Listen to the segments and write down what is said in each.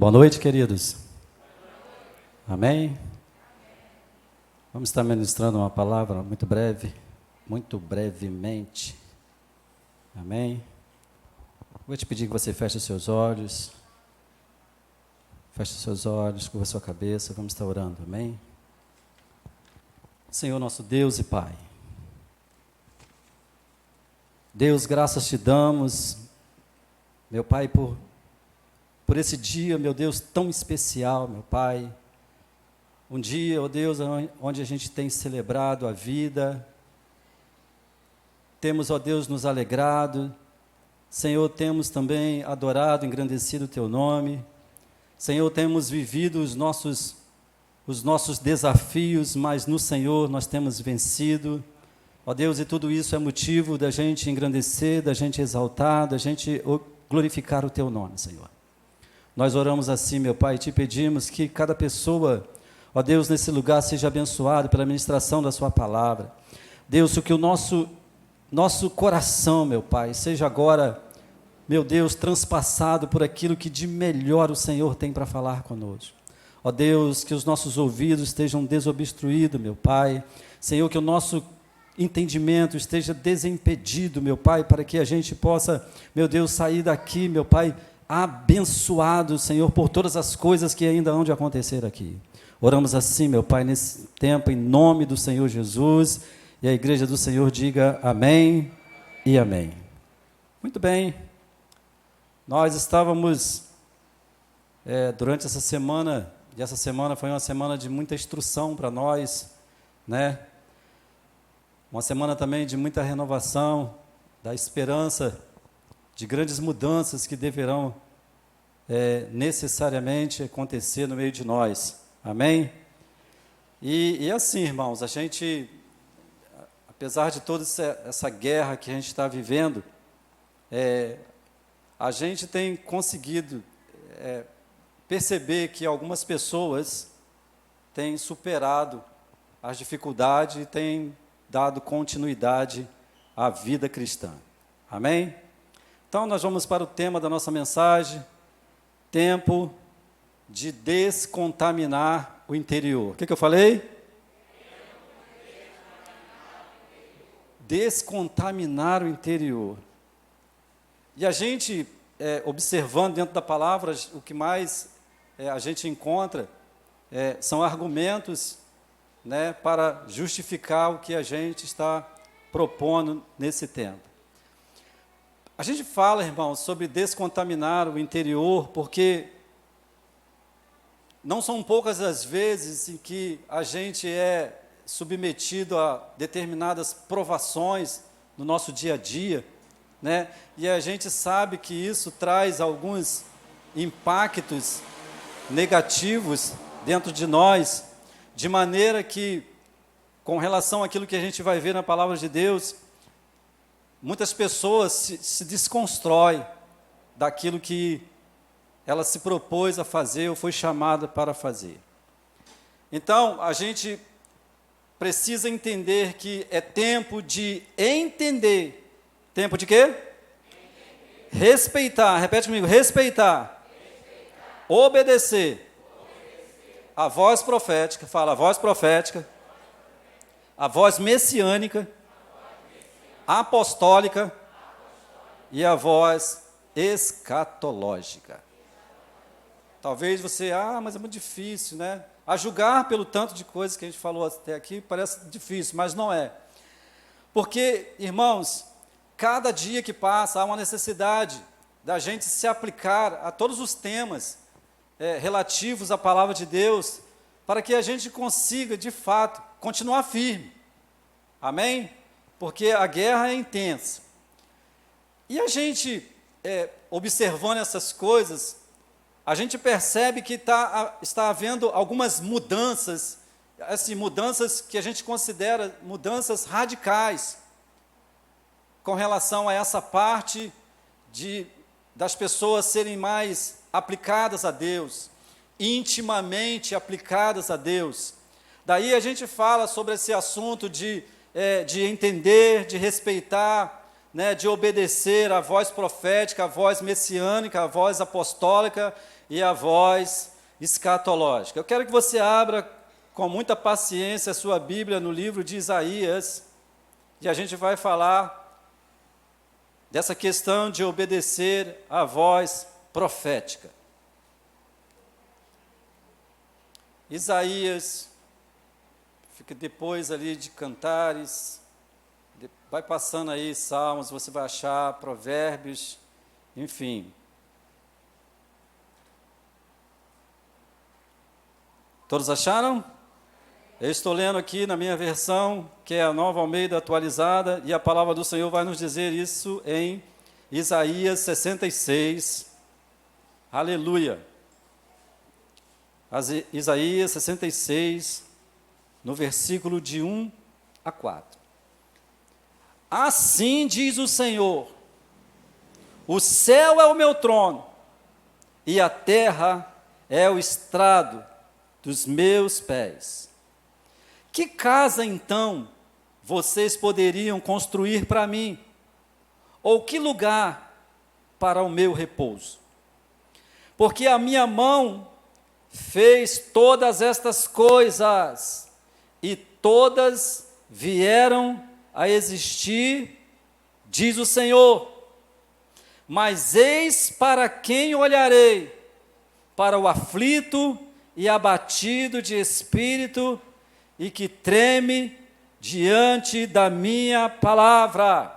Boa noite, queridos. Amém? Vamos estar ministrando uma palavra muito breve, muito brevemente. Amém? Vou te pedir que você feche os seus olhos. Feche os seus olhos, curva a sua cabeça. Vamos estar orando, amém? Senhor nosso Deus e Pai. Deus, graças te damos, meu Pai, por esse dia, meu Deus, tão especial, meu Pai. Um dia, ó Deus, onde a gente tem celebrado a vida, temos, ó Deus, nos alegrado, Senhor, temos também adorado, engrandecido o Teu nome, Senhor, temos vivido os nossos desafios, mas no Senhor nós temos vencido, ó Deus, e tudo isso é motivo da gente engrandecer, da gente exaltar, da gente glorificar o Teu nome, Senhor. Nós oramos assim, meu Pai, e te pedimos que cada pessoa, ó Deus, nesse lugar seja abençoado pela ministração da sua palavra. Deus, que o nosso coração, meu Pai, seja agora, meu Deus, transpassado por aquilo que de melhor o Senhor tem para falar conosco. Ó Deus, que os nossos ouvidos estejam desobstruídos, meu Pai. Senhor, que o nosso entendimento esteja desimpedido, meu Pai, para que a gente possa, meu Deus, sair daqui, meu Pai, abençoado, Senhor, por todas as coisas que ainda hão de acontecer aqui. Oramos assim, meu Pai, nesse tempo, em nome do Senhor Jesus, e a igreja do Senhor diga amém e amém. Muito bem, nós estávamos, durante essa semana, e essa semana foi uma semana de muita instrução para nós, né? Uma semana também de muita renovação, da esperança, de grandes mudanças que deverão necessariamente acontecer no meio de nós. Amém? E assim, irmãos, a gente, apesar de toda essa guerra que a gente está vivendo, a gente tem conseguido perceber que algumas pessoas têm superado as dificuldades e têm dado continuidade à vida cristã. Amém? Então, nós vamos para o tema da nossa mensagem, tempo de descontaminar o interior. O que eu falei? Descontaminar o interior. E a gente, observando dentro da palavra, o que mais a gente encontra são argumentos, né, para justificar o que a gente está propondo nesse tempo. A gente fala, irmãos, sobre descontaminar o interior, porque não são poucas as vezes em que a gente é submetido a determinadas provações no nosso dia a dia, né? E a gente sabe que isso traz alguns impactos negativos dentro de nós, de maneira que, com relação àquilo que a gente vai ver na palavra de Deus, muitas pessoas se desconstroem daquilo que ela se propôs a fazer ou foi chamada para fazer. Então, a gente precisa entender que é tempo de entender. Tempo de quê? Respeitar. Repete comigo. Respeitar. Obedecer. A voz profética. Fala, a voz profética. A voz messiânica. Apostólica e a voz escatológica. Talvez você, mas é muito difícil, né? A julgar pelo tanto de coisas que a gente falou até aqui, parece difícil, mas não é. Porque, irmãos, cada dia que passa há uma necessidade da gente se aplicar a todos os temas relativos à palavra de Deus, para que a gente consiga, de fato, continuar firme. Amém? Porque a guerra é intensa. E a gente, observando essas coisas, a gente percebe que está havendo algumas mudanças, assim, mudanças que a gente considera mudanças radicais, com relação a essa parte das pessoas serem mais aplicadas a Deus, intimamente aplicadas a Deus. Daí a gente fala sobre esse assunto de entender, de respeitar, né, de obedecer à voz profética, à voz messiânica, à voz apostólica e a voz escatológica. Eu quero que você abra com muita paciência a sua Bíblia no livro de Isaías, e a gente vai falar dessa questão de obedecer à voz profética. Isaías, fica depois ali de Cantares, vai passando aí Salmos, você vai achar Provérbios, enfim. Todos acharam? Eu estou lendo aqui na minha versão, que é a Nova Almeida atualizada, e a palavra do Senhor vai nos dizer isso em Isaías 66. Aleluia! Isaías 66, no versículo de 1 a 4. Assim diz o Senhor: o céu é o meu trono, e a terra é o estrado dos meus pés. Que casa, então, vocês poderiam construir para mim? Ou que lugar para o meu repouso? Porque a minha mão fez todas estas coisas, e todas vieram a existir, diz o Senhor. Mas eis para quem olharei: para o aflito e abatido de espírito, e que treme diante da minha palavra.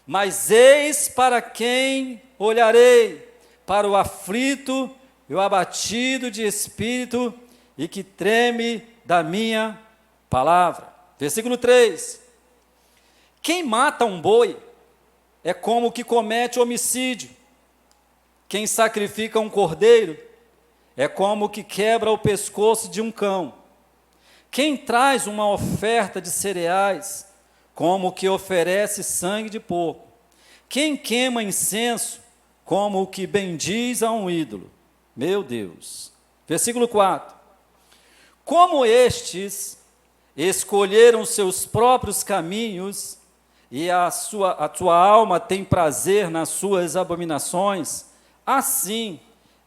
Mas eis para quem olharei: para o aflito e o abatido de espírito, e que treme da minha palavra. Versículo 3. Quem mata um boi é como o que comete homicídio. Quem sacrifica um cordeiro é como o que quebra o pescoço de um cão. Quem traz uma oferta de cereais, como o que oferece sangue de porco. Quem queima incenso, como o que bendiz a um ídolo. Meu Deus. Versículo 4. Como estes escolheram seus próprios caminhos, e a tua alma tem prazer nas suas abominações, assim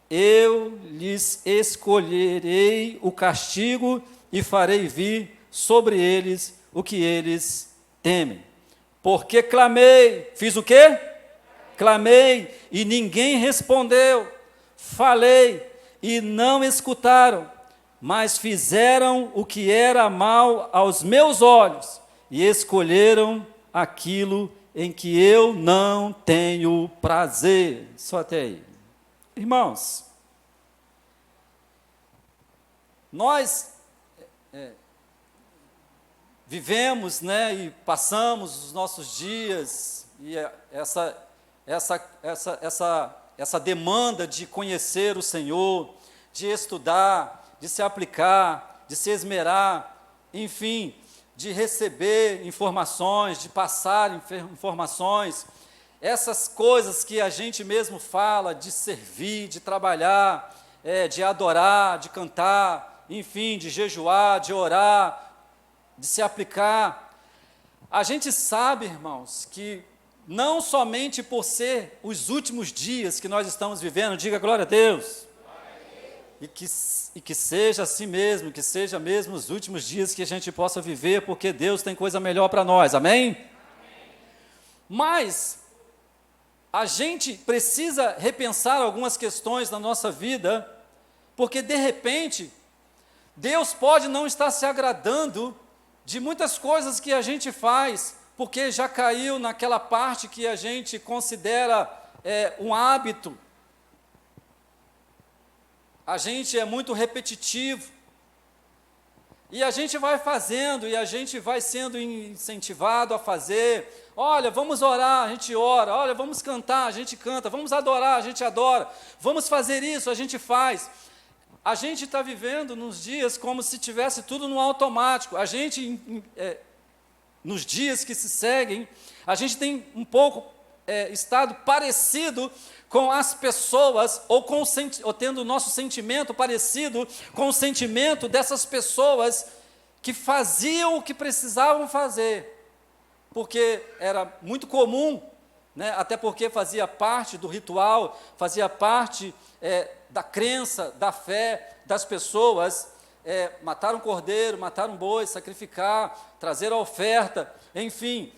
eu lhes escolherei o castigo e farei vir sobre eles o que eles temem. Porque clamei, fiz o quê? Clamei e ninguém respondeu. Falei e não escutaram, mas fizeram o que era mal aos meus olhos e escolheram aquilo em que eu não tenho prazer. Só até aí. Irmãos, nós vivemos, e passamos os nossos dias, e essa demanda de conhecer o Senhor, de estudar, de se aplicar, de se esmerar, enfim, de receber informações, de passar informações, essas coisas que a gente mesmo fala, de servir, de trabalhar, de adorar, de cantar, enfim, de jejuar, de orar, de se aplicar. A gente sabe, irmãos, que não somente por ser os últimos dias que nós estamos vivendo, diga glória a Deus, e que seja assim mesmo, que seja mesmo os últimos dias que a gente possa viver, porque Deus tem coisa melhor para nós, amém? Mas a gente precisa repensar algumas questões na nossa vida, porque de repente, Deus pode não estar se agradando de muitas coisas que a gente faz, porque já caiu naquela parte que a gente considera um hábito. A gente é muito repetitivo. E a gente vai fazendo, e a gente vai sendo incentivado a fazer. Olha, vamos orar, a gente ora. Olha, vamos cantar, a gente canta. Vamos adorar, a gente adora. Vamos fazer isso, a gente faz. A gente está vivendo nos dias como se tivesse tudo no automático. A gente, nos dias que se seguem, a gente tem um pouco estado parecido com as pessoas, ou tendo o nosso sentimento parecido com o sentimento dessas pessoas que faziam o que precisavam fazer, porque era muito comum né? Até porque fazia parte do ritual, fazia parte da crença, da fé das pessoas, matar um cordeiro, matar um boi, sacrificar, trazer a oferta, enfim,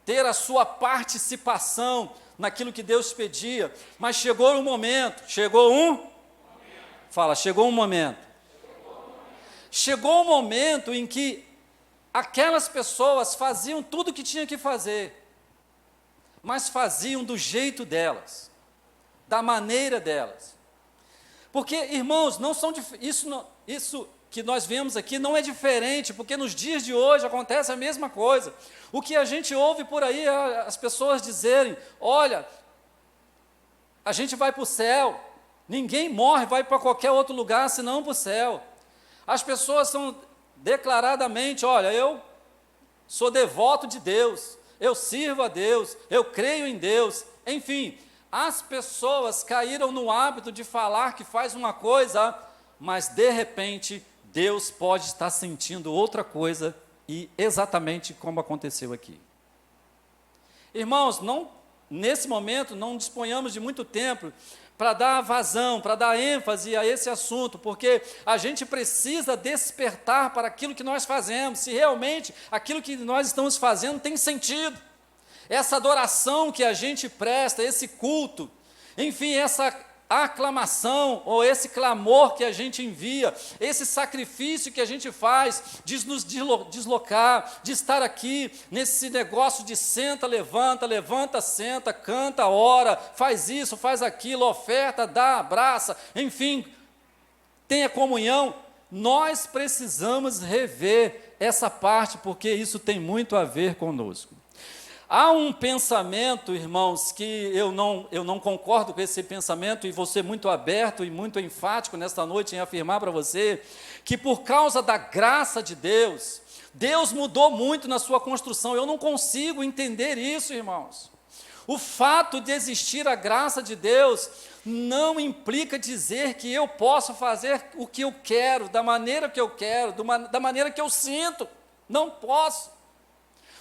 ter a sua participação naquilo que Deus pedia. Mas chegou um momento, chegou um momento em que aquelas pessoas faziam tudo o que tinha que fazer, mas faziam do jeito delas, da maneira delas. Porque, irmãos, isso que nós vemos aqui não é diferente, porque nos dias de hoje acontece a mesma coisa. O que a gente ouve por aí é as pessoas dizerem: olha, a gente vai para o céu, ninguém morre, vai para qualquer outro lugar senão para o céu. As pessoas são declaradamente: olha, eu sou devoto de Deus, eu sirvo a Deus, eu creio em Deus. Enfim, as pessoas caíram no hábito de falar que faz uma coisa, mas de repente Deus pode estar sentindo outra coisa, e exatamente como aconteceu aqui. Irmãos, nesse momento não disponhamos de muito tempo para dar vazão, para dar ênfase a esse assunto, porque a gente precisa despertar para aquilo que nós fazemos, se realmente aquilo que nós estamos fazendo tem sentido. Essa adoração que a gente presta, esse culto, enfim, essa aclamação ou esse clamor que a gente envia, esse sacrifício que a gente faz de nos deslocar, de estar aqui nesse negócio de senta, levanta, senta, canta, ora, faz isso, faz aquilo, oferta, dá, abraça, enfim, tenha comunhão. Nós precisamos rever essa parte, porque isso tem muito a ver conosco. Há um pensamento, irmãos, que eu não concordo com esse pensamento, e vou ser muito aberto e muito enfático nesta noite em afirmar para você, que por causa da graça de Deus, Deus mudou muito na sua construção. Eu não consigo entender isso, irmãos. O fato de existir a graça de Deus não implica dizer que eu posso fazer o que eu quero, da maneira que eu quero, da maneira que eu sinto. Não posso.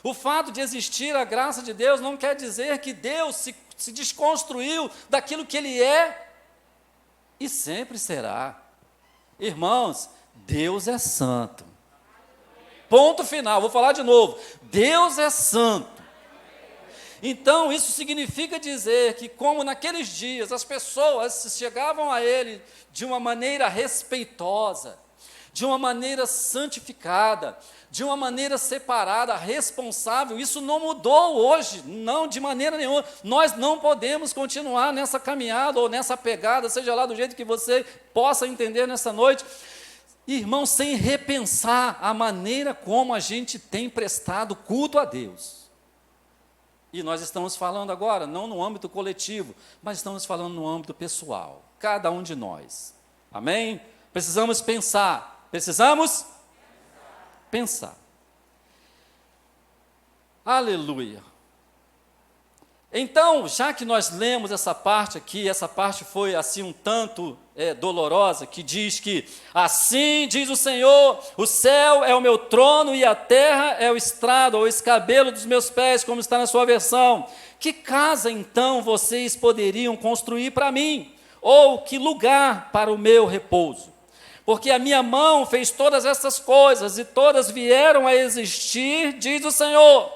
O fato de existir a graça de Deus não quer dizer que Deus se desconstruiu daquilo que Ele é e sempre será. Irmãos, Deus é santo. Ponto final, vou falar de novo. Deus é santo. Então, isso significa dizer que, como naqueles dias as pessoas chegavam a Ele de uma maneira respeitosa, de uma maneira santificada, de uma maneira separada, responsável, isso não mudou hoje, não, de maneira nenhuma. Nós não podemos continuar nessa caminhada ou nessa pegada, seja lá do jeito que você possa entender nessa noite, irmão, sem repensar a maneira como a gente tem prestado culto a Deus. E nós estamos falando agora, não no âmbito coletivo, mas estamos falando no âmbito pessoal, cada um de nós. Amém? Precisamos pensar. Precisamos pensar. Aleluia. Então, já que nós lemos essa parte aqui, essa parte foi assim um tanto dolorosa, que diz que: assim diz o Senhor, o céu é o meu trono e a terra é o estrado, ou o escabelo dos meus pés, como está na sua versão. Que casa então vocês poderiam construir para mim? Ou que lugar para o meu repouso? Porque a minha mão fez todas essas coisas, e todas vieram a existir, diz o Senhor.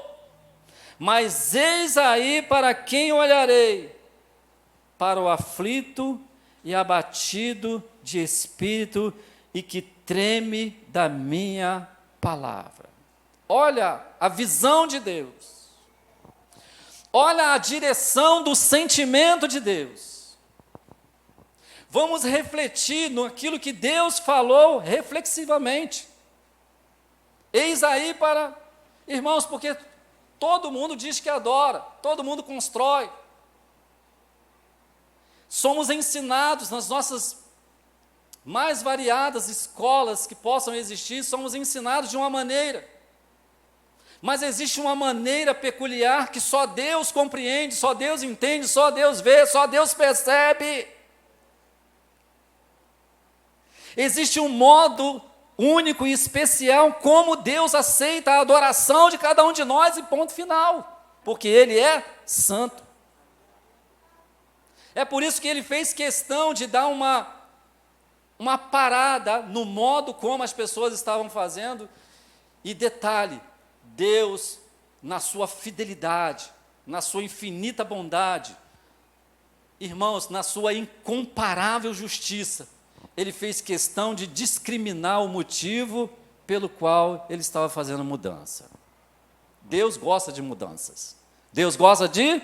Mas eis aí para quem olharei: para o aflito e abatido de espírito, e que treme da minha palavra. Olha a visão de Deus. Olha a direção do sentimento de Deus. Vamos refletir naquilo que Deus falou reflexivamente. Eis aí para... Irmãos, porque todo mundo diz que adora, todo mundo constrói. Somos ensinados nas nossas mais variadas escolas que possam existir, somos ensinados de uma maneira. Mas existe uma maneira peculiar que só Deus compreende, só Deus entende, só Deus vê, só Deus percebe. Existe um modo único e especial como Deus aceita a adoração de cada um de nós, e ponto final, porque Ele é santo. É por isso que ele fez questão de dar uma parada no modo como as pessoas estavam fazendo. E detalhe, Deus, na sua fidelidade, na sua infinita bondade, irmãos, na sua incomparável justiça, ele fez questão de discriminar o motivo pelo qual ele estava fazendo mudança. Deus gosta de mudanças. Deus gosta de,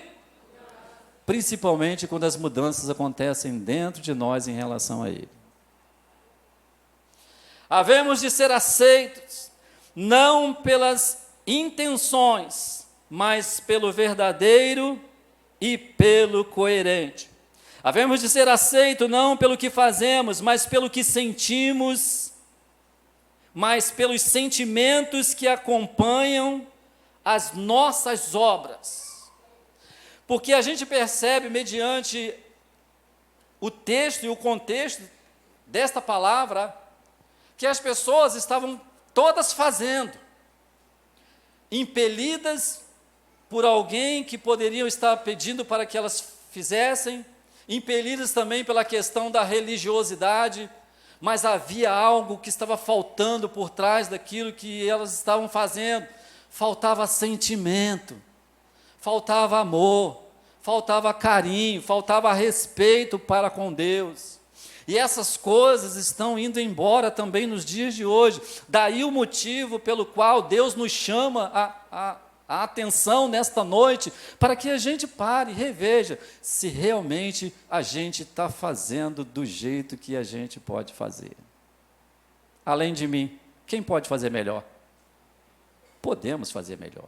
principalmente quando as mudanças acontecem dentro de nós em relação a Ele. Havemos de ser aceitos, não pelas intenções, mas pelo verdadeiro e pelo coerente. Havemos de ser aceitos não pelo que fazemos, mas pelo que sentimos, mas pelos sentimentos que acompanham as nossas obras. Porque a gente percebe, mediante o texto e o contexto desta palavra, que as pessoas estavam todas fazendo, impelidas por alguém que poderiam estar pedindo para que elas fizessem, impelidas também pela questão da religiosidade, mas havia algo que estava faltando por trás daquilo que elas estavam fazendo. Faltava sentimento, faltava amor, faltava carinho, faltava respeito para com Deus. E essas coisas estão indo embora também nos dias de hoje. Daí o motivo pelo qual Deus nos chama a atenção nesta noite, para que a gente pare e reveja se realmente a gente está fazendo do jeito que a gente pode fazer. Além de mim, quem pode fazer melhor? Podemos fazer melhor.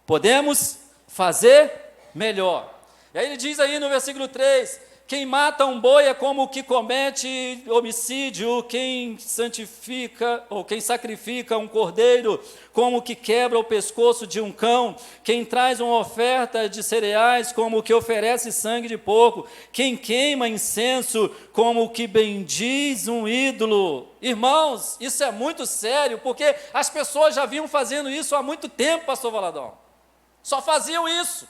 Podemos fazer melhor. E aí ele diz aí no versículo 3, quem mata um boi é como o que comete homicídio, quem santifica ou quem sacrifica um cordeiro, como o que quebra o pescoço de um cão, quem traz uma oferta de cereais, como o que oferece sangue de porco, quem queima incenso, como o que bendiz um ídolo. Irmãos, isso é muito sério, porque as pessoas já vinham fazendo isso há muito tempo, pastor Valadão. Só faziam isso.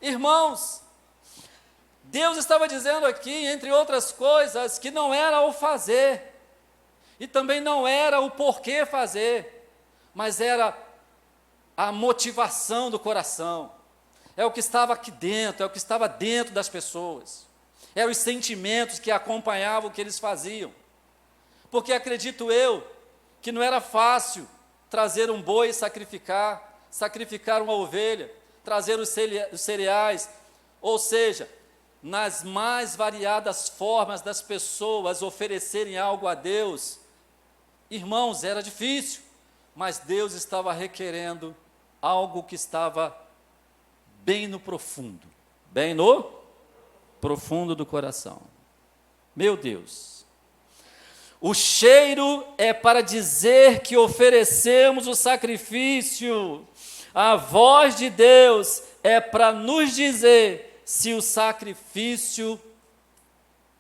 Irmãos, Deus estava dizendo aqui, entre outras coisas, que não era o fazer, e também não era o porquê fazer, mas era a motivação do coração, é o que estava aqui dentro, é o que estava dentro das pessoas, eram os sentimentos que acompanhavam o que eles faziam, porque acredito eu, que não era fácil trazer um boi e sacrificar uma ovelha, trazer os cereais, ou seja, nas mais variadas formas das pessoas oferecerem algo a Deus. Irmãos, era difícil, mas Deus estava requerendo algo que estava bem no profundo do coração. Meu Deus, o cheiro é para dizer que oferecemos o sacrifício, a voz de Deus é para nos dizer se o sacrifício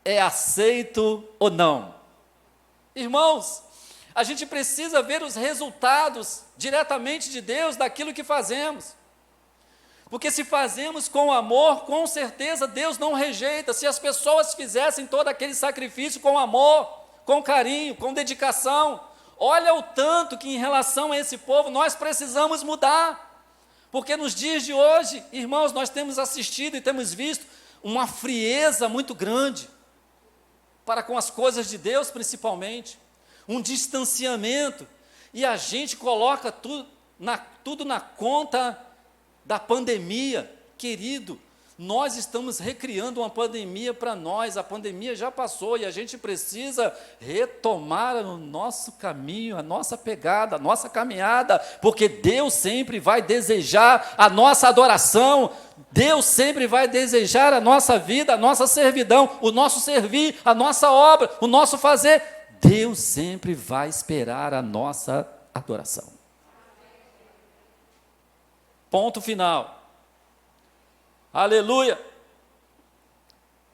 é aceito ou não. Irmãos, a gente precisa ver os resultados diretamente de Deus daquilo que fazemos. Porque se fazemos com amor, com certeza Deus não rejeita. Se as pessoas fizessem todo aquele sacrifício com amor, com carinho, com dedicação, olha o tanto que em relação a esse povo nós precisamos mudar. Porque nos dias de hoje, irmãos, nós temos assistido e temos visto uma frieza muito grande para com as coisas de Deus, principalmente, um distanciamento, e a gente coloca tudo na conta da pandemia. Querido, nós estamos recriando uma pandemia para nós, a pandemia já passou e a gente precisa retomar o nosso caminho, a nossa pegada, a nossa caminhada, porque Deus sempre vai desejar a nossa adoração, Deus sempre vai desejar a nossa vida, a nossa servidão, o nosso servir, a nossa obra, o nosso fazer. Deus sempre vai esperar a nossa adoração. Ponto final. Aleluia,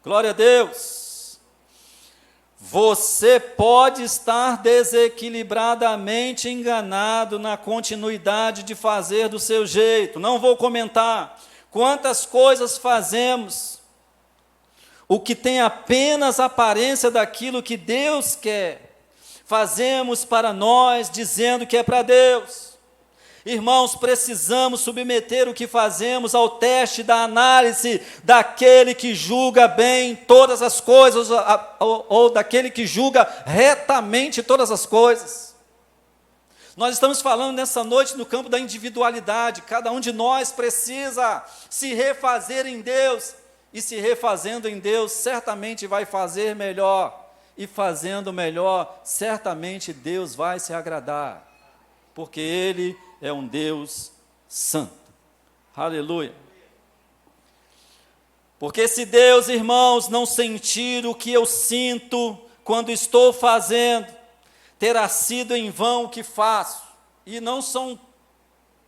glória a Deus. Você pode estar desequilibradamente enganado na continuidade de fazer do seu jeito. Não vou comentar Quantas coisas fazemos, o que tem apenas a aparência daquilo que Deus quer, fazemos para nós, dizendo que é para Deus. Irmãos, precisamos submeter o que fazemos ao teste da análise daquele que julga bem todas as coisas, ou daquele que julga retamente todas as coisas. Nós estamos falando nessa noite no campo da individualidade. Cada um de nós precisa se refazer em Deus, e se refazendo em Deus, certamente vai fazer melhor, e fazendo melhor, certamente Deus vai se agradar, porque Ele é um Deus santo. Aleluia. Porque se Deus, irmãos, não sentir o que eu sinto quando estou fazendo, terá sido em vão o que faço. E não são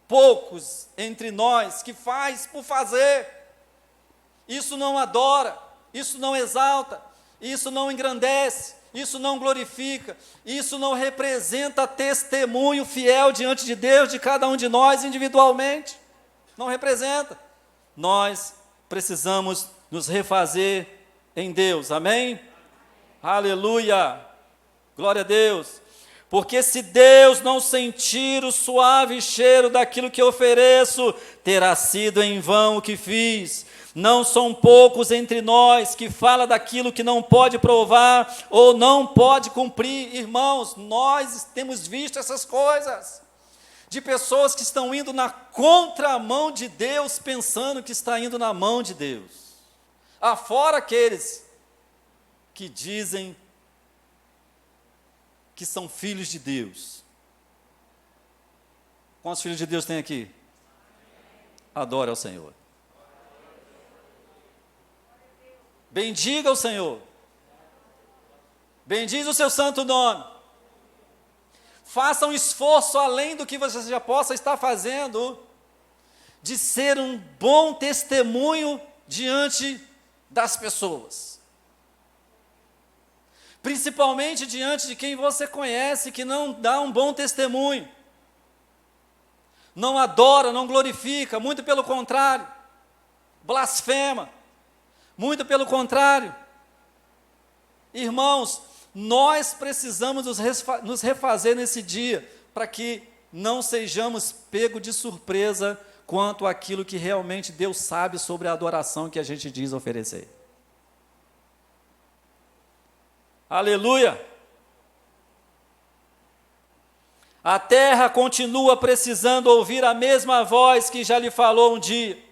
poucos entre nós que faz por fazer. Isso não adora, isso não exalta, isso não engrandece, isso não glorifica, isso não representa testemunho fiel diante de Deus, de cada um de nós individualmente. Não representa. Nós precisamos nos refazer em Deus, amém? Aleluia, glória a Deus. Porque se Deus não sentir o suave cheiro daquilo que ofereço, terá sido em vão o que fiz. Não são poucos entre nós que fala daquilo que não pode provar ou não pode cumprir. Irmãos, nós temos visto essas coisas, de pessoas que estão indo na contramão de Deus, pensando que está indo na mão de Deus. Afora aqueles que dizem que são filhos de Deus. Quantos filhos de Deus tem aqui? Adore ao Senhor. Bendiga o Senhor. Bendize o seu santo nome. Faça um esforço além do que você já possa estar fazendo, de ser um bom testemunho diante das pessoas. Principalmente diante de quem você conhece, que não dá um bom testemunho. Não adora, não glorifica, muito pelo contrário. Blasfema. Muito pelo contrário. Irmãos, nós precisamos nos refazer nesse dia, para que não sejamos pegos de surpresa quanto àquilo que realmente Deus sabe sobre a adoração que a gente diz oferecer. Aleluia! A terra continua precisando ouvir a mesma voz que já lhe falou um dia.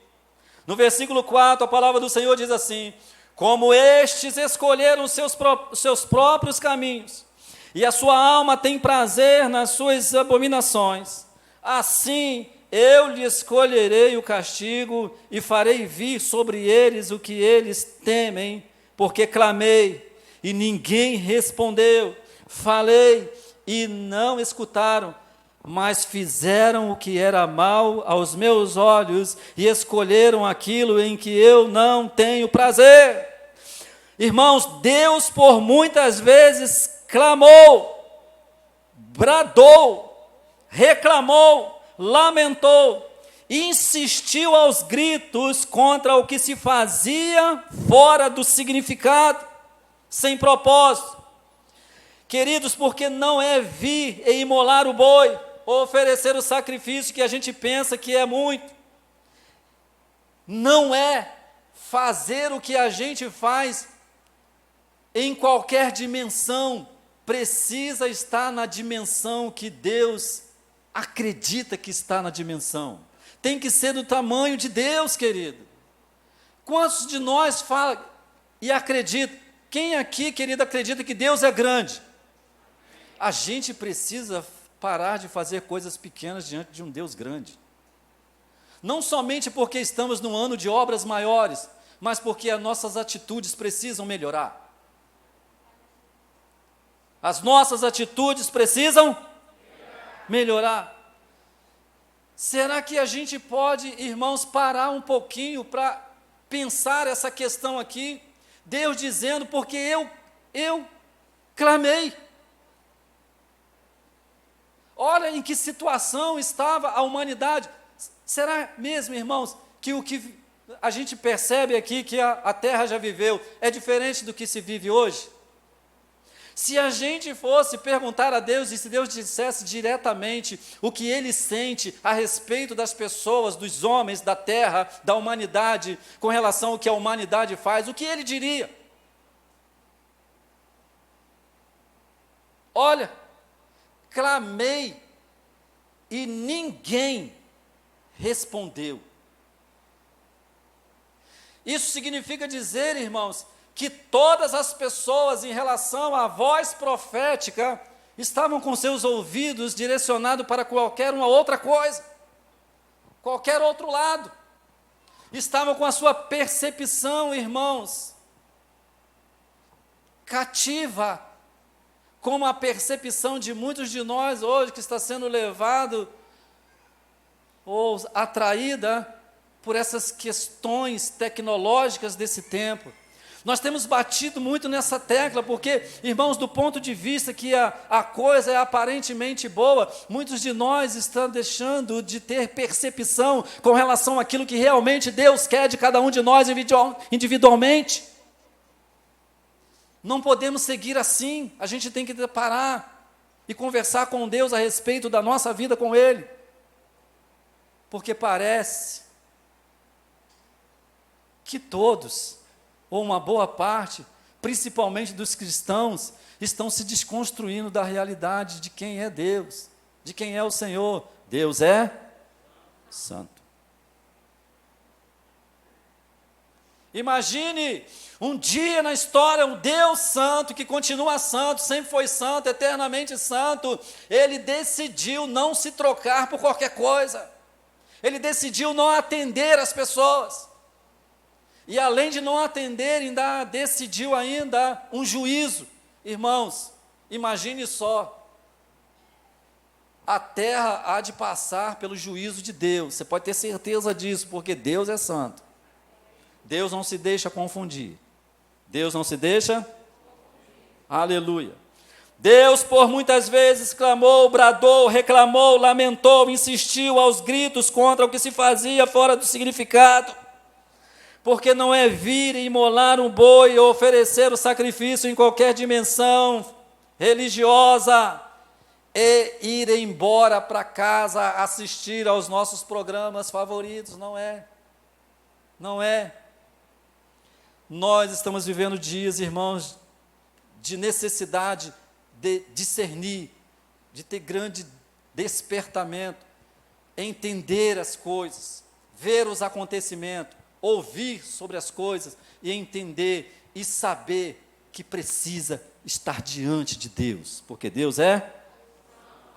No versículo 4, a palavra do Senhor diz assim: como estes escolheram seus próprios caminhos, e a sua alma tem prazer nas suas abominações, assim eu lhe escolherei o castigo, e farei vir sobre eles o que eles temem, porque clamei, e ninguém respondeu, falei, e não escutaram, mas fizeram o que era mal aos meus olhos, e escolheram aquilo em que eu não tenho prazer. Irmãos, Deus por muitas vezes clamou, bradou, reclamou, lamentou, insistiu aos gritos contra o que se fazia fora do significado, sem propósito. Queridos, porque não é vir e imolar o boi, ou oferecer o sacrifício que a gente pensa que é muito. Não é fazer o que a gente faz em qualquer dimensão, precisa estar na dimensão que Deus acredita que está na dimensão. Tem que ser do tamanho de Deus, querido. Quantos de nós falam e acreditam? Quem aqui, querido, acredita que Deus é grande? A gente precisa parar de fazer coisas pequenas diante de um Deus grande. Não somente porque estamos num ano de obras maiores, mas porque as nossas atitudes precisam melhorar. As nossas atitudes precisam melhorar. Será que a gente pode, irmãos, parar um pouquinho para pensar essa questão aqui? Deus dizendo, porque eu clamei. Olha em que situação estava a humanidade. Será mesmo, irmãos, que o que a gente percebe aqui que a terra já viveu, é diferente do que se vive hoje? Se a gente fosse perguntar a Deus, e se Deus dissesse diretamente o que Ele sente a respeito das pessoas, dos homens, da terra, da humanidade, com relação ao que a humanidade faz, o que Ele diria? Olha, clamei e ninguém respondeu. Isso significa dizer, irmãos, que todas as pessoas, em relação à voz profética, estavam com seus ouvidos direcionados para qualquer uma outra coisa, qualquer outro lado. Estavam com a sua percepção, irmãos, cativa, como a percepção de muitos de nós hoje, que está sendo levado ou atraída por essas questões tecnológicas desse tempo. Nós temos batido muito nessa tecla, porque, irmãos, do ponto de vista que a coisa é aparentemente boa, muitos de nós estão deixando de ter percepção com relação àquilo que realmente Deus quer de cada um de nós individualmente. Não podemos seguir assim, a gente tem que parar e conversar com Deus a respeito da nossa vida com Ele, porque parece que todos, ou uma boa parte, principalmente dos cristãos, estão se desconstruindo da realidade de quem é Deus, de quem é o Senhor. Deus é santo. Imagine um dia na história, um Deus santo, que continua santo, sempre foi santo, eternamente santo. Ele decidiu não se trocar por qualquer coisa. Ele decidiu não atender as pessoas. E além de não atender, ainda decidiu ainda um juízo. Irmãos, imagine só, a terra há de passar pelo juízo de Deus, você pode ter certeza disso, porque Deus é santo. Deus não se deixa confundir. Deus não se deixa? Aleluia. Deus por muitas vezes clamou, bradou, reclamou, lamentou, insistiu aos gritos contra o que se fazia fora do significado. Porque não é vir e imolar um boi ou oferecer o sacrifício em qualquer dimensão religiosa e ir embora para casa assistir aos nossos programas favoritos, não é. Não é. Nós estamos vivendo dias, irmãos, de necessidade de discernir, de ter grande despertamento, entender as coisas, ver os acontecimentos, ouvir sobre as coisas e entender e saber que precisa estar diante de Deus, porque Deus é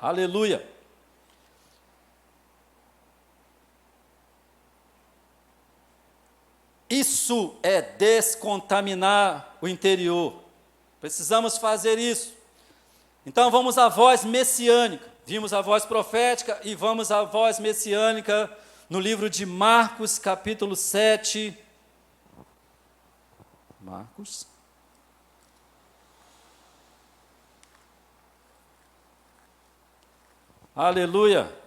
aleluia. Isso é descontaminar o interior. Precisamos fazer isso. Então vamos à voz messiânica. Vimos a voz profética e vamos à voz messiânica no livro de Marcos, capítulo 7. Marcos. Aleluia.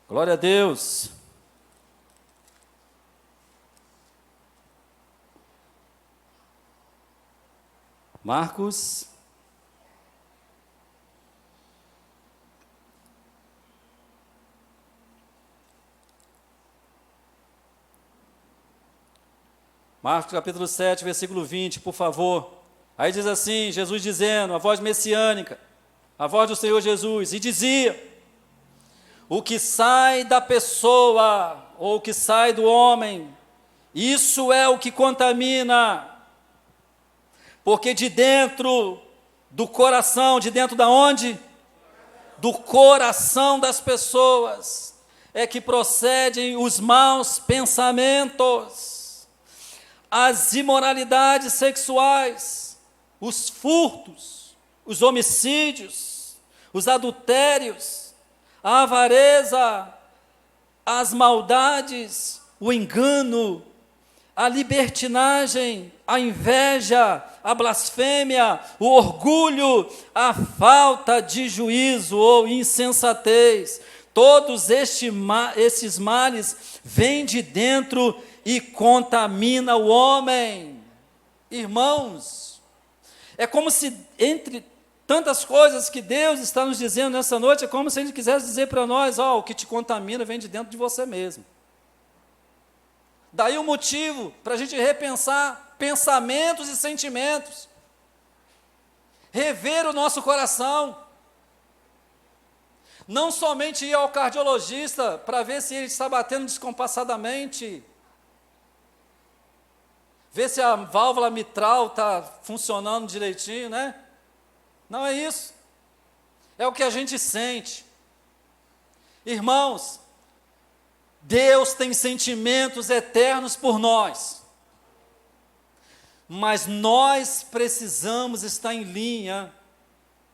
Glória a Deus. Marcos. Marcos capítulo 7, versículo 20, por favor. Aí diz assim, Jesus dizendo, a voz messiânica, a voz do Senhor Jesus, e dizia: o que sai da pessoa, ou o que sai do homem, isso é o que contamina. Porque de dentro do coração, de dentro da onde? Do coração das pessoas, é que procedem os maus pensamentos, as imoralidades sexuais, os furtos, os homicídios, os adultérios, a avareza, as maldades, o engano, a libertinagem, a inveja, a blasfêmia, o orgulho, a falta de juízo ou insensatez. Todos esses males vêm de dentro e contaminam o homem. Irmãos, é como se entre tantas coisas que Deus está nos dizendo nessa noite, é como se Ele quisesse dizer para nós, o que te contamina vem de dentro de você mesmo. Daí o motivo para a gente repensar pensamentos e sentimentos, rever o nosso coração, não somente ir ao cardiologista para ver se ele está batendo descompassadamente, ver se a válvula mitral está funcionando direitinho, né? Não é isso, é o que a gente sente. Irmãos, Deus tem sentimentos eternos por nós, mas nós precisamos estar em linha,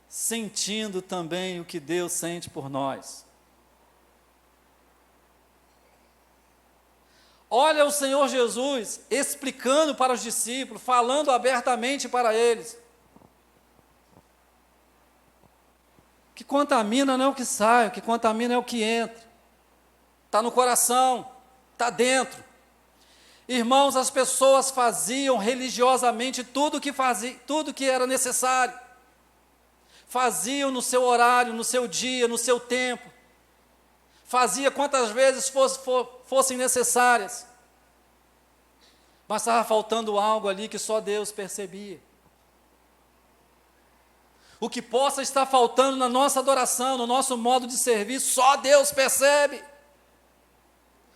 sentindo também o que Deus sente por nós. Olha o Senhor Jesus explicando para os discípulos, falando abertamente para eles. O que contamina não é o que sai, o que contamina é o que entra. Está no coração, está dentro. Irmãos, as pessoas faziam religiosamente tudo que era necessário. Faziam no seu horário, no seu dia, no seu tempo. Fazia quantas vezes fossem necessárias. Mas estava faltando algo ali que só Deus percebia. O que possa estar faltando na nossa adoração, no nosso modo de servir, só Deus percebe.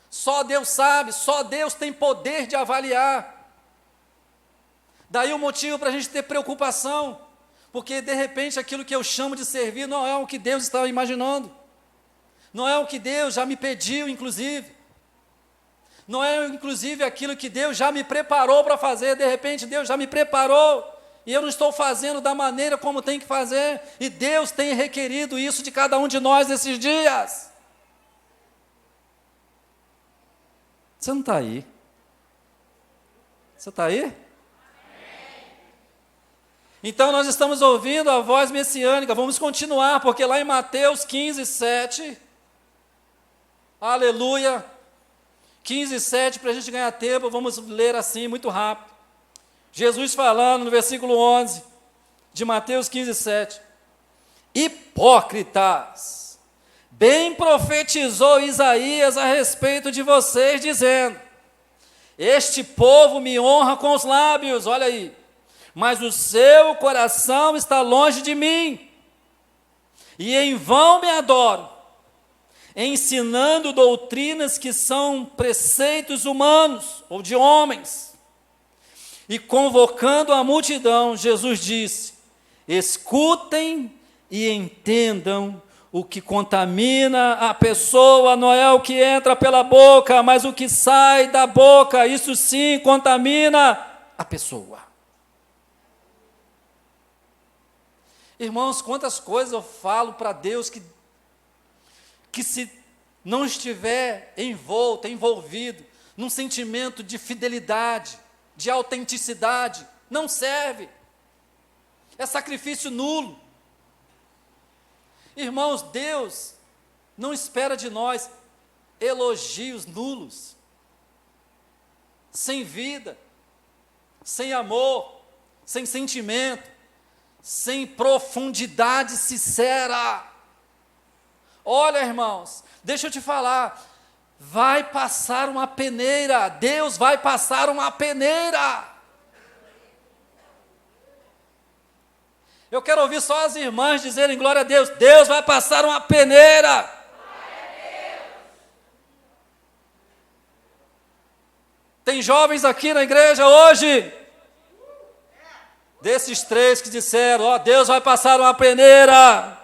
Só Deus sabe, só Deus tem poder de avaliar. Daí o motivo para a gente ter preocupação, porque de repente aquilo que eu chamo de servir não é o que Deus estava imaginando, não é o que Deus já me pediu, inclusive, não é inclusive aquilo que Deus já me preparou para fazer. De repente Deus já me preparou e eu não estou fazendo da maneira como tem que fazer, e Deus tem requerido isso de cada um de nós nesses dias. Você não está aí? Você está aí? Então nós estamos ouvindo a voz messiânica. Vamos continuar, porque lá em Mateus 15, 7, aleluia, 15, 7, para a gente ganhar tempo, vamos ler assim, muito rápido. Jesus falando no versículo 11, de Mateus 15, 7. Hipócritas! Bem profetizou Isaías a respeito de vocês, dizendo: este povo me honra com os lábios, olha aí, mas o seu coração está longe de mim, e em vão me adoram, ensinando doutrinas que são preceitos humanos, ou de homens. E convocando a multidão, Jesus disse: escutem e entendam. O que contamina a pessoa não é o que entra pela boca, mas o que sai da boca, isso sim contamina a pessoa. Irmãos, quantas coisas eu falo para Deus que se não estiver envolvido num sentimento de fidelidade, de autenticidade, não serve. É sacrifício nulo. Irmãos, Deus não espera de nós elogios nulos, sem vida, sem amor, sem sentimento, sem profundidade sincera. Olha, irmãos, deixa eu te falar, vai passar uma peneira, Deus vai passar uma peneira. Eu quero ouvir só as irmãs dizerem glória a Deus. Deus vai passar uma peneira. Tem jovens aqui na igreja hoje, desses 3 que disseram, Deus vai passar uma peneira.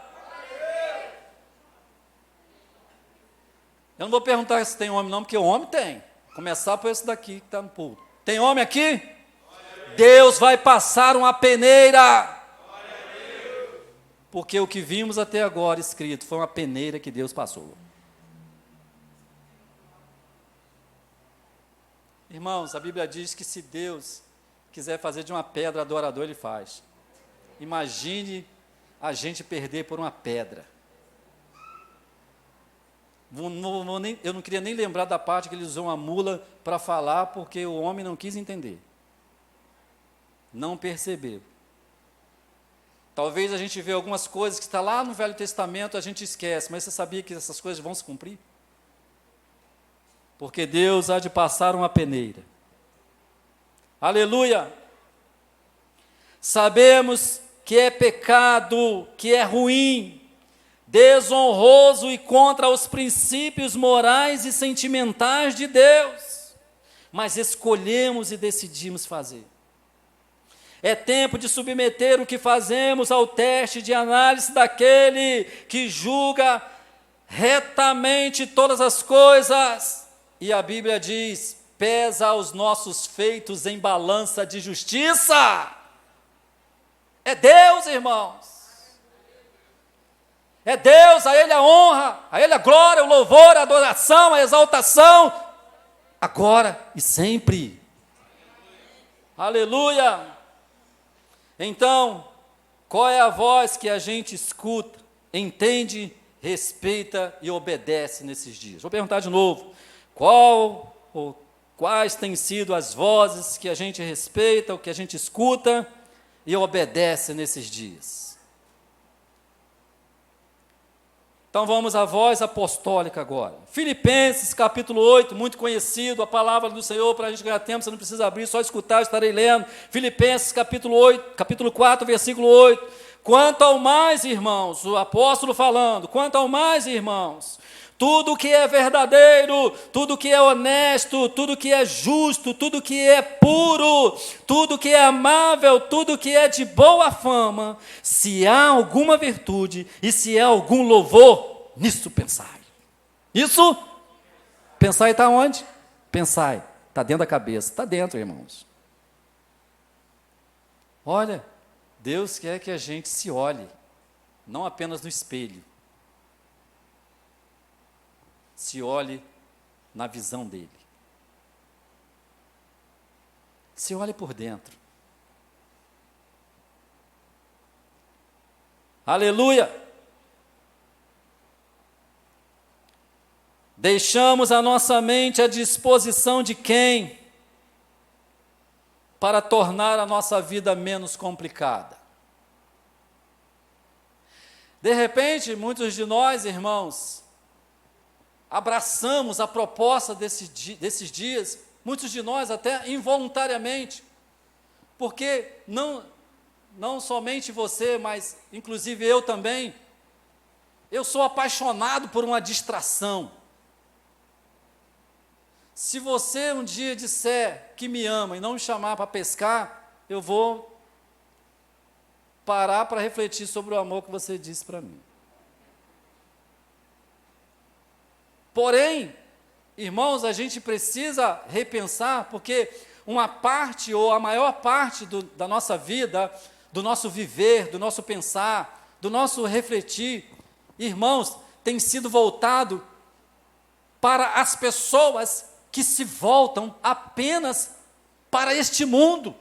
Eu não vou perguntar se tem homem não, porque o homem tem. Começar por esse daqui que está no púlpito. Tem homem aqui? Deus vai passar uma peneira. Porque o que vimos até agora escrito foi uma peneira que Deus passou. Irmãos, a Bíblia diz que se Deus quiser fazer de uma pedra adorador, Ele faz. Imagine a gente perder por uma pedra. Eu não queria nem lembrar da parte que ele usou uma mula para falar, porque o homem não quis entender. Não percebeu. Talvez a gente vê algumas coisas que está lá no Velho Testamento, a gente esquece, mas você sabia que essas coisas vão se cumprir? Porque Deus há de passar uma peneira. Aleluia! Sabemos que é pecado, que é ruim, desonroso e contra os princípios morais e sentimentais de Deus, mas escolhemos e decidimos fazer. É tempo de submeter o que fazemos ao teste de análise daquele que julga retamente todas as coisas. E a Bíblia diz: pesa os nossos feitos em balança de justiça. É Deus, irmãos. É Deus, a Ele a honra, a Ele a glória, o louvor, a adoração, a exaltação, agora e sempre. Aleluia! Então, qual é a voz que a gente escuta, entende, respeita e obedece nesses dias? Vou perguntar de novo: quais têm sido as vozes que a gente respeita, o que a gente escuta e obedece nesses dias? Então vamos à voz apostólica agora. Filipenses capítulo 8, muito conhecido, a palavra do Senhor, para a gente ganhar tempo, você não precisa abrir, só escutar, estarei lendo. Filipenses capítulo 4, versículo 8. Quanto ao mais, irmãos, o apóstolo falando, quanto ao mais, irmãos, tudo que é verdadeiro, tudo que é honesto, tudo que é justo, tudo que é puro, tudo que é amável, tudo que é de boa fama, se há alguma virtude e se há algum louvor, nisso pensai. Isso? Pensai está onde? Pensai. Está dentro da cabeça. Está dentro, irmãos. Olha, Deus quer que a gente se olhe, não apenas no espelho. Se olhe na visão dele. Se olhe por dentro. Aleluia! Deixamos a nossa mente à disposição de quem? Para tornar a nossa vida menos complicada. De repente, muitos de nós, irmãos, abraçamos a proposta desses dias, muitos de nós até involuntariamente, porque não somente você, mas inclusive eu também, eu sou apaixonado por uma distração. Se você um dia disser que me ama e não me chamar para pescar, eu vou parar para refletir sobre o amor que você disse para mim. Porém, irmãos, a gente precisa repensar, porque uma parte ou a maior parte da nossa vida, do nosso viver, do nosso pensar, do nosso refletir, irmãos, tem sido voltado para as pessoas que se voltam apenas para este mundo.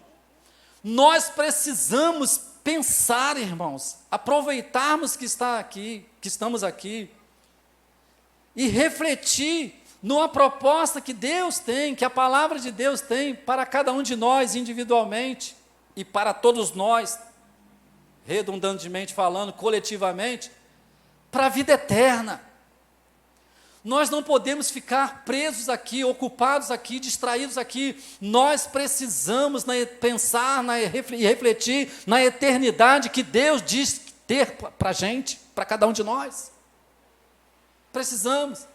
Nós precisamos pensar, irmãos, aproveitarmos que estamos aqui, e refletir numa proposta que Deus tem, que a palavra de Deus tem para cada um de nós individualmente e para todos nós, redundantemente falando, coletivamente, para a vida eterna. Nós não podemos ficar presos aqui, ocupados aqui, distraídos aqui. Nós precisamos pensar e refletir na eternidade que Deus diz ter para a gente, para cada um de nós. Precisamos.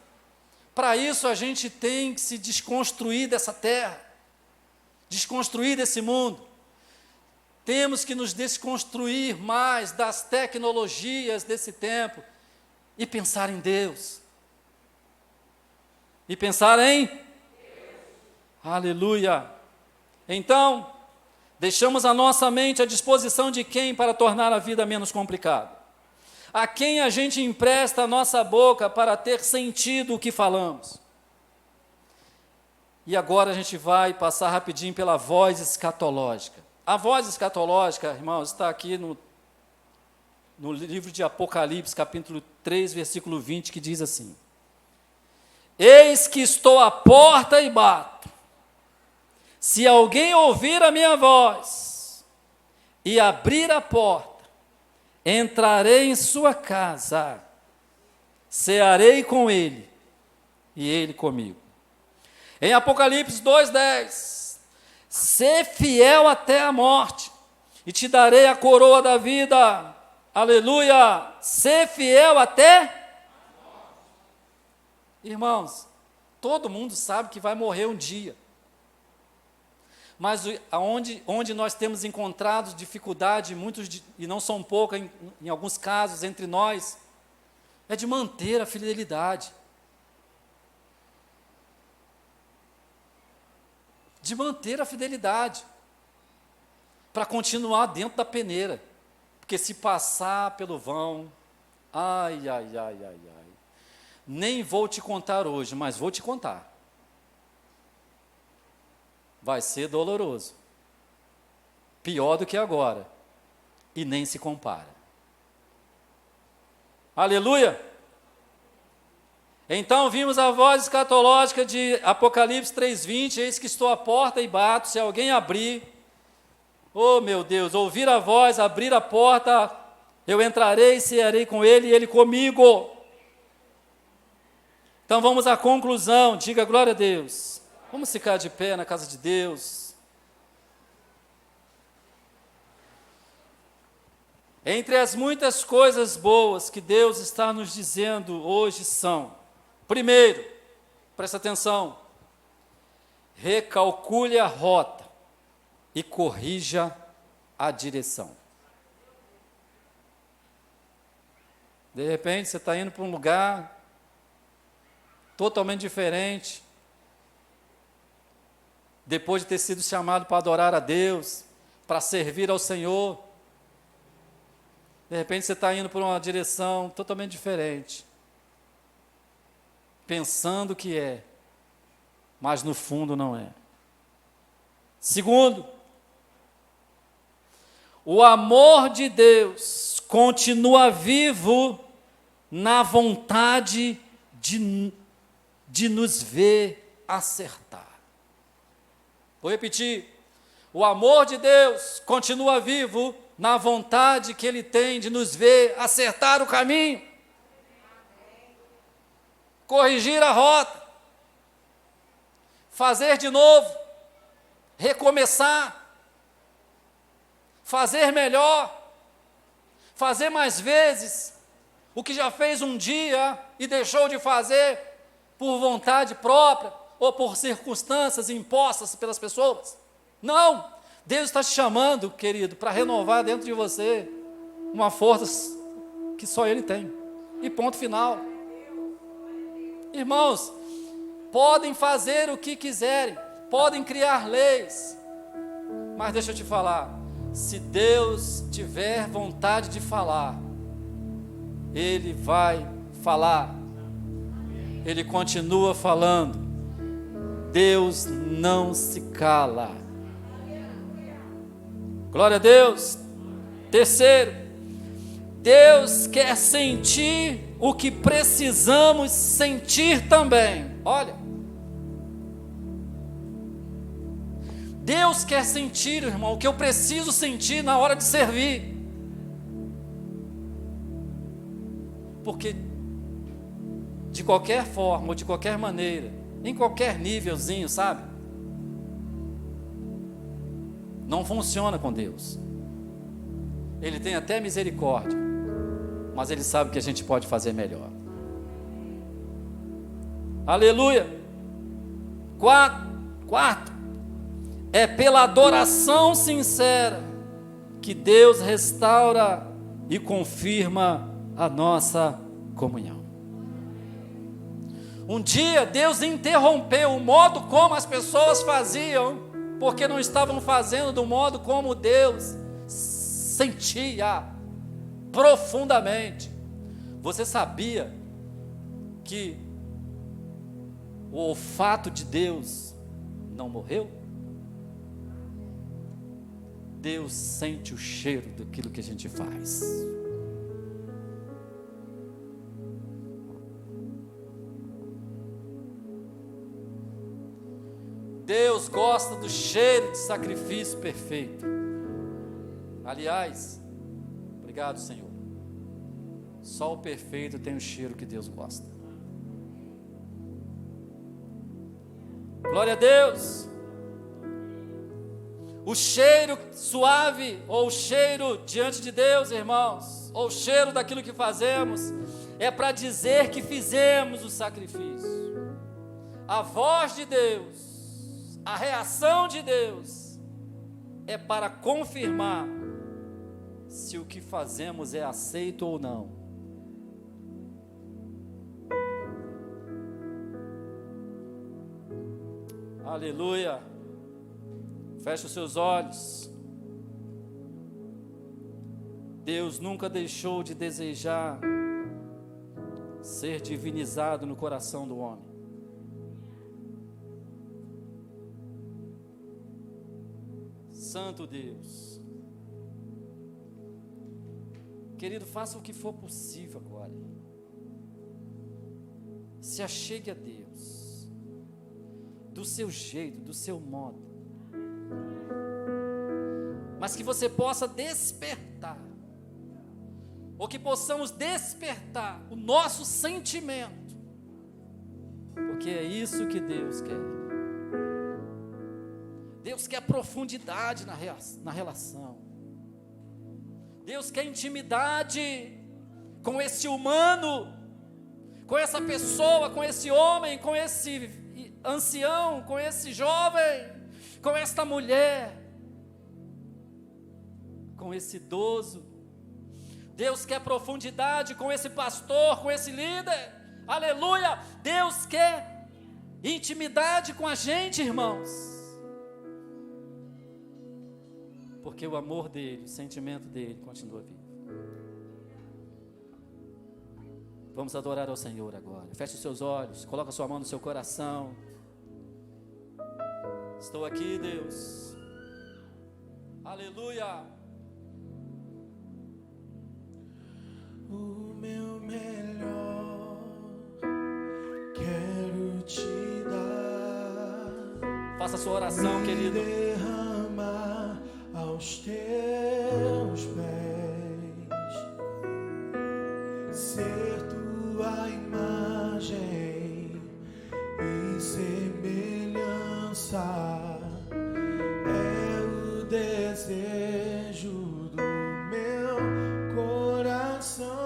Para isso a gente tem que se desconstruir dessa terra, desconstruir desse mundo. Temos que nos desconstruir mais das tecnologias desse tempo e pensar em Deus. E pensar em Deus. Aleluia. Então, deixamos a nossa mente à disposição de quem para tornar a vida menos complicada? A quem a gente empresta a nossa boca para ter sentido o que falamos? E agora a gente vai passar rapidinho pela voz escatológica. A voz escatológica, irmãos, está aqui no livro de Apocalipse, capítulo 3, versículo 20, que diz assim: Eis que estou à porta e bato. Se alguém ouvir a minha voz e abrir a porta, entrarei em sua casa, cearei com ele e ele comigo. Em Apocalipse 2:10, sê fiel até a morte, e te darei a coroa da vida. Aleluia! Sê fiel até a morte. Irmãos, todo mundo sabe que vai morrer um dia. Mas onde nós temos encontrado dificuldade, e não são poucas em alguns casos entre nós, é de manter a fidelidade. De manter a fidelidade, para continuar dentro da peneira, porque se passar pelo vão, ai, nem vou te contar hoje, mas vou te contar, vai ser doloroso, pior do que agora, e nem se compara. Aleluia! Então vimos a voz escatológica de Apocalipse 3:20, eis que estou à porta e bato, se alguém abrir, oh meu Deus, ouvir a voz, abrir a porta, eu entrarei, cearei com ele e ele comigo. Então vamos à conclusão, diga glória a Deus. Vamos ficar de pé na casa de Deus. Entre as muitas coisas boas que Deus está nos dizendo hoje são: primeiro, presta atenção, recalcule a rota e corrija a direção. De repente você está indo para um lugar totalmente diferente, depois de ter sido chamado para adorar a Deus, para servir ao Senhor. De repente você está indo para uma direção totalmente diferente, pensando que é, mas no fundo não é. Segundo, o amor de Deus continua vivo na vontade de nos ver acertar. Vou repetir, o amor de Deus continua vivo na vontade que Ele tem de nos ver acertar o caminho, corrigir a rota, fazer de novo, recomeçar, fazer melhor, fazer mais vezes o que já fez um dia e deixou de fazer por vontade própria ou por circunstâncias impostas pelas pessoas. Não! Deus está te chamando, querido, para renovar dentro de você uma força que só Ele tem. E ponto final. Irmãos, podem fazer o que quiserem, podem criar leis, mas deixa eu te falar, se Deus tiver vontade de falar, Ele vai falar. Ele continua falando. Deus não se cala. Glória a Deus. Terceiro, Deus quer sentir o que precisamos sentir também. Olha, Deus quer sentir, irmão, o que eu preciso sentir na hora de servir. Porque de qualquer forma ou de qualquer maneira, em qualquer nívelzinho, sabe? Não funciona com Deus. Ele tem até misericórdia, mas Ele sabe que a gente pode fazer melhor. Aleluia. Quarto, é pela adoração sincera que Deus restaura e confirma a nossa comunhão. Um dia Deus interrompeu o modo como as pessoas faziam, porque não estavam fazendo do modo como Deus sentia profundamente. Você sabia que o olfato de Deus não morreu? Deus sente o cheiro daquilo que a gente faz. Deus gosta do cheiro de sacrifício perfeito. Aliás, obrigado, Senhor. Só o perfeito tem o cheiro que Deus gosta. Glória a Deus. O cheiro suave, ou o cheiro diante de Deus, irmãos, ou o cheiro daquilo que fazemos, é para dizer que fizemos o sacrifício. A voz de Deus, a reação de Deus, é para confirmar se o que fazemos é aceito ou não. Aleluia. Feche os seus olhos. Deus nunca deixou de desejar ser divinizado no coração do homem. Santo Deus. Querido, faça o que for possível agora. Se achegue a Deus, do seu jeito, do seu modo. Mas que você possa despertar, ou que possamos despertar o nosso sentimento, porque é isso que Deus quer. Deus quer profundidade na relação. Deus quer intimidade com esse humano, com essa pessoa, com esse homem, com esse ancião, com esse jovem, com esta mulher, com esse idoso. Deus quer profundidade com esse pastor, com esse líder. Aleluia! Deus quer intimidade com a gente, irmãos. Porque o amor dele, o sentimento dele continua vivo. Vamos adorar ao Senhor agora. Feche os seus olhos, coloca a sua mão no seu coração. Estou aqui, Deus. Aleluia. O meu melhor quero te dar. Faça a sua oração, querido. Derramar aos teus pés, ser tua imagem e semelhança é o desejo do meu coração.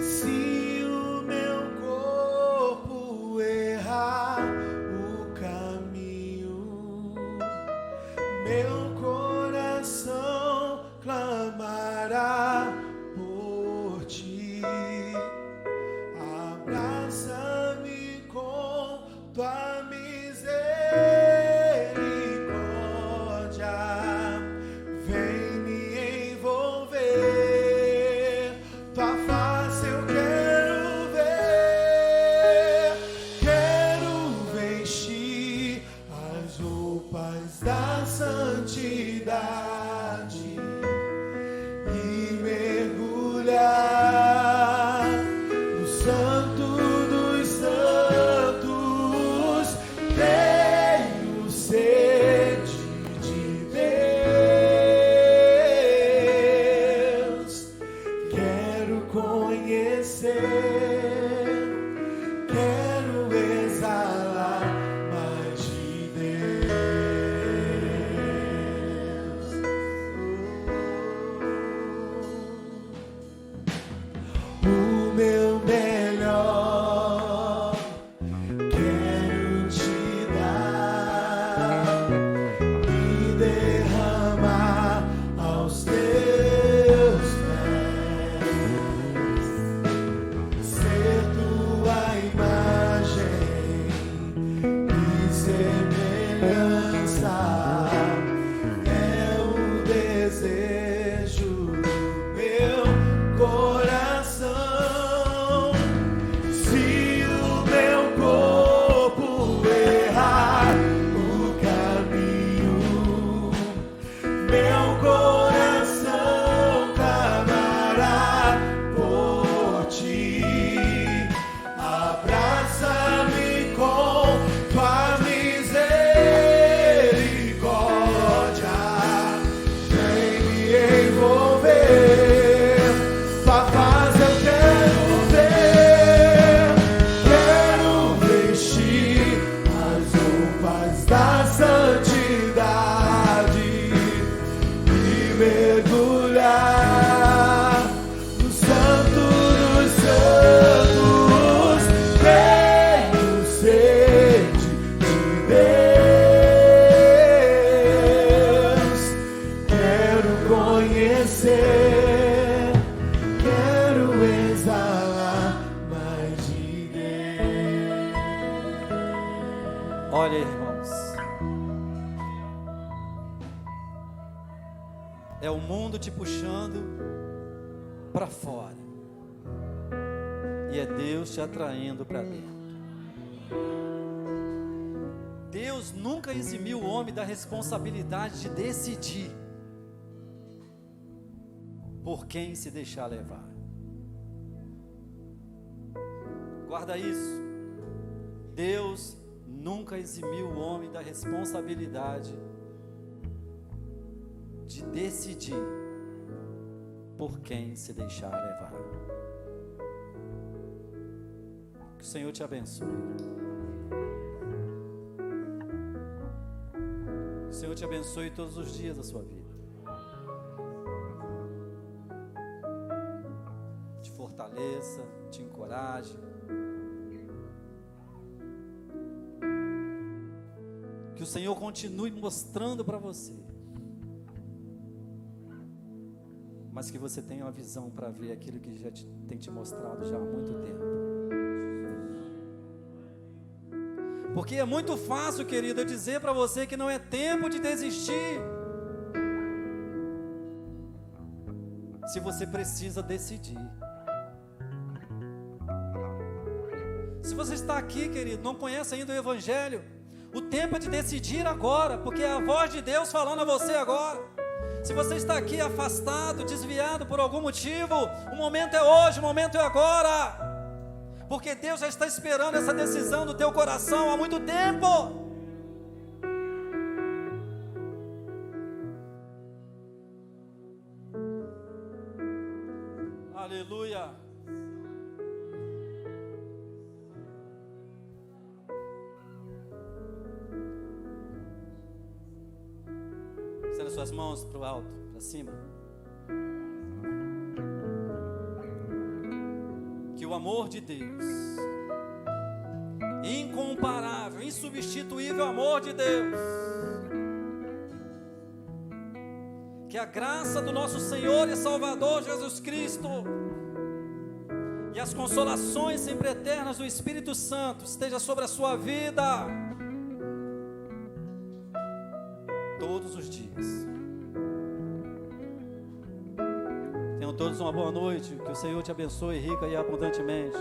Se o meu corpo errar o caminho, meu coração clamará por ti. Abraça-me com tua misericórdia Olha, irmãos, é o mundo te puxando para fora, e é Deus te atraindo para dentro. Deus nunca eximiu o homem da responsabilidade de decidir por quem se deixar levar. Guarda isso. Deus nunca eximiu o homem da responsabilidade de decidir por quem se deixar levar. Que o Senhor te abençoe. Que o Senhor te abençoe todos os dias da sua vida. Te fortaleça, te encoraje. Que o Senhor continue mostrando para você, mas que você tenha uma visão para ver aquilo que já tem te mostrado já há muito tempo. Porque é muito fácil, querido, eu dizer para você que não é tempo de desistir, se você precisa decidir. Se você está aqui, querido, não conhece ainda o Evangelho, o tempo é de decidir agora, porque é a voz de Deus falando a você agora. Se você está aqui afastado, desviado por algum motivo, o momento é hoje, o momento é agora, porque Deus já está esperando essa decisão do teu coração há muito tempo. Aleluia. Estenda suas mãos para o alto, para cima. Que o amor de Deus, incomparável, insubstituível amor de Deus, que a graça do nosso Senhor e Salvador Jesus Cristo e as consolações sempre eternas do Espírito Santo esteja sobre a sua vida todos os dias. Tenham todos uma boa noite, que o Senhor te abençoe rica e abundantemente.